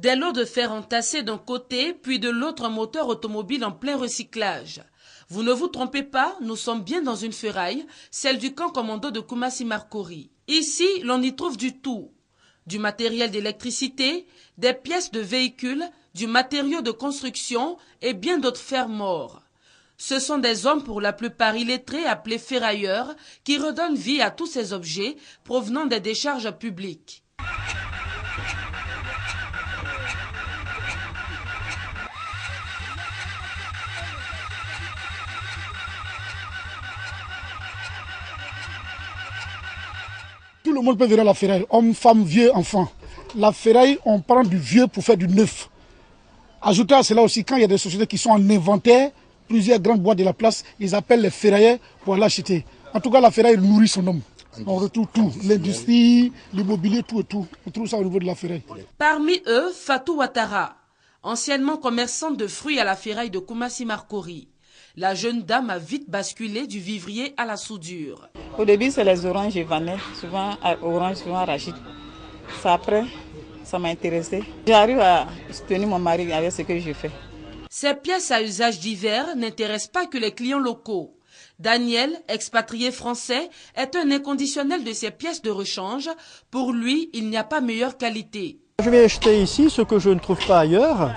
Des lots de fer entassés d'un côté, puis de l'autre moteur automobile en plein recyclage. Vous ne vous trompez pas, nous sommes bien dans une ferraille, celle du camp commando de Koumassi Marcory. Ici, l'on y trouve du tout. Du matériel d'électricité, des pièces de véhicules, du matériau de construction et bien d'autres fers morts. Ce sont des hommes pour la plupart illettrés appelés ferrailleurs qui redonnent vie à tous ces objets provenant des décharges publiques. Tout le monde peut venir à la ferraille, hommes, femmes, vieux, enfants. La ferraille, on prend du vieux pour faire du neuf. Ajoutez à cela aussi, quand il y a des sociétés qui sont en inventaire, plusieurs grandes boîtes de la place, ils appellent les ferrailleurs pour aller acheter. En tout cas, la ferraille nourrit son homme. On retrouve tout, l'industrie, l'immobilier, tout et tout. On trouve ça au niveau de la ferraille. Parmi eux, Fatou Ouattara, anciennement commerçante de fruits à la ferraille de Koumassi Marcory. La jeune dame a vite basculé du vivrier à la soudure. Au début, c'est les oranges et vanille, souvent orange, souvent arachide. Ça, après, ça m'a intéressé. J'arrive à soutenir mon mari avec ce que je fais. Ces pièces à usage divers n'intéressent pas que les clients locaux. Daniel, expatrié français, est un inconditionnel de ces pièces de rechange. Pour lui, il n'y a pas meilleure qualité. Je vais acheter ici ce que je ne trouve pas ailleurs.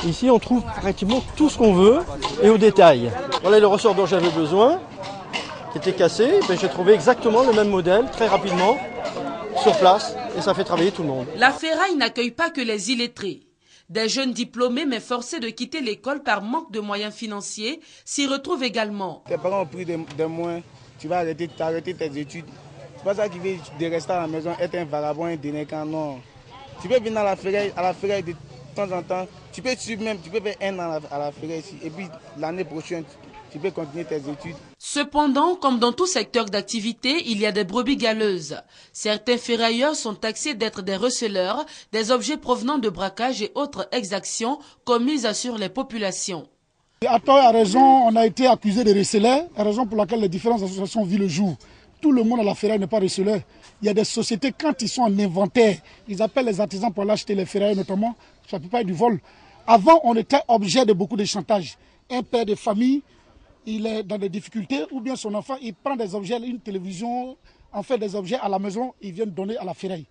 Ici, on trouve pratiquement tout ce qu'on veut et au détail. Voilà le ressort dont j'avais besoin, qui était cassé. J'ai trouvé exactement le même modèle, très rapidement, sur place, et ça fait travailler tout le monde. La ferraille n'accueille pas que les illettrés. Des jeunes diplômés mais forcés de quitter l'école par manque de moyens financiers s'y retrouvent également. Tes parents ont pris des moyens, tu vas arrêter tes études. C'est pas ça qui veut de rester à la maison, être un vagabond, un délinquant, non. Tu peux venir à la ferraille de temps en temps. Tu peux suivre même, tu peux faire un an à la ferraille ici. Et puis l'année prochaine, tu peux continuer tes études. Cependant, comme dans tout secteur d'activité, il y a des brebis galeuses. Certains ferrailleurs sont taxés d'être des receleurs, des objets provenant de braquages et autres exactions commises sur les populations. À tort et à raison, on a été accusé de receleurs, raison pour laquelle les différentes associations vivent le jour. Tout le monde à la ferraille n'est pas receleur. Il y a des sociétés, quand ils sont en inventaire, ils appellent les artisans pour aller acheter les ferrailles notamment. Ça ne peut pas être du vol. Avant, on était objet de beaucoup de chantage. Un père de famille, il est dans des difficultés, ou bien son enfant, il prend des objets, une télévision, en fait des objets à la maison, il vient donner à la ferraille.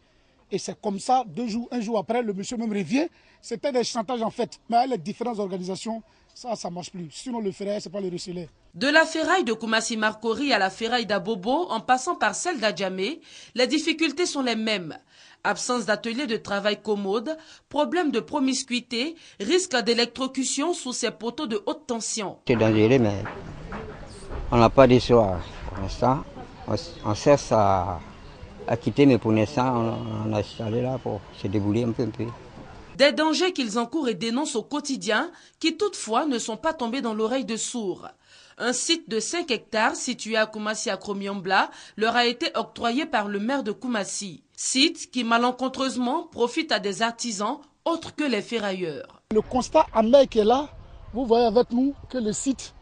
Et c'est comme ça, un jour après, le monsieur même revient. C'était des chantages en fait. Mais avec les différentes organisations, ça ne marche plus. Sinon, le ferraille, ce n'est pas le receleur. De la ferraille de Koumassi Marcory à la ferraille d'Abobo, en passant par celle d'Adjamé, les difficultés sont les mêmes. Absence d'ateliers de travail commode, problème de promiscuité, risque d'électrocution sous ces poteaux de haute tension. C'est dangereux, mais on n'a pas d'histoire. Pour l'instant, on cherche à quitter, mais pour l'instant, on a installé là pour se débrouiller un peu. Des dangers qu'ils encourent et dénoncent au quotidien, qui toutefois ne sont pas tombés dans l'oreille de sourds. Un site de 5 hectares situé à Koumassi à Kromiambla leur a été octroyé par le maire de Koumassi. Site qui malencontreusement profite à des artisans autres que les ferrailleurs. Le constat amer qui est là, vous voyez avec nous que le site,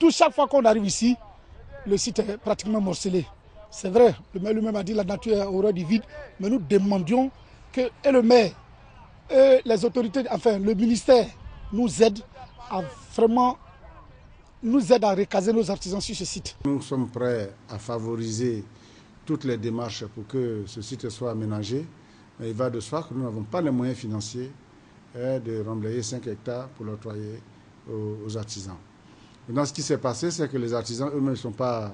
chaque fois qu'on arrive ici, le site est pratiquement morcelé. C'est vrai, le maire lui-même a dit la nature est horreur du vide, mais nous demandions que le maire, et les autorités, enfin le ministère, nous aident à vraiment recaser nos artisans sur ce site. Nous sommes prêts à favoriser toutes les démarches pour que ce site soit aménagé. Mais il va de soi que nous n'avons pas les moyens financiers de remblayer 5 hectares pour l'octroyer aux artisans. Maintenant, ce qui s'est passé, c'est que les artisans eux-mêmes ne sont pas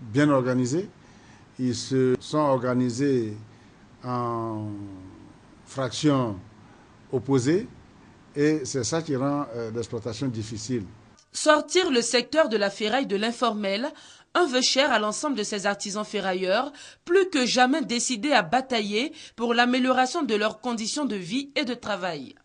bien organisés. Ils se sont organisés en fractions opposées et c'est ça qui rend l'exploitation difficile. Sortir le secteur de la ferraille de l'informel, un vœu cher à l'ensemble de ces artisans ferrailleurs, plus que jamais décidés à batailler pour l'amélioration de leurs conditions de vie et de travail.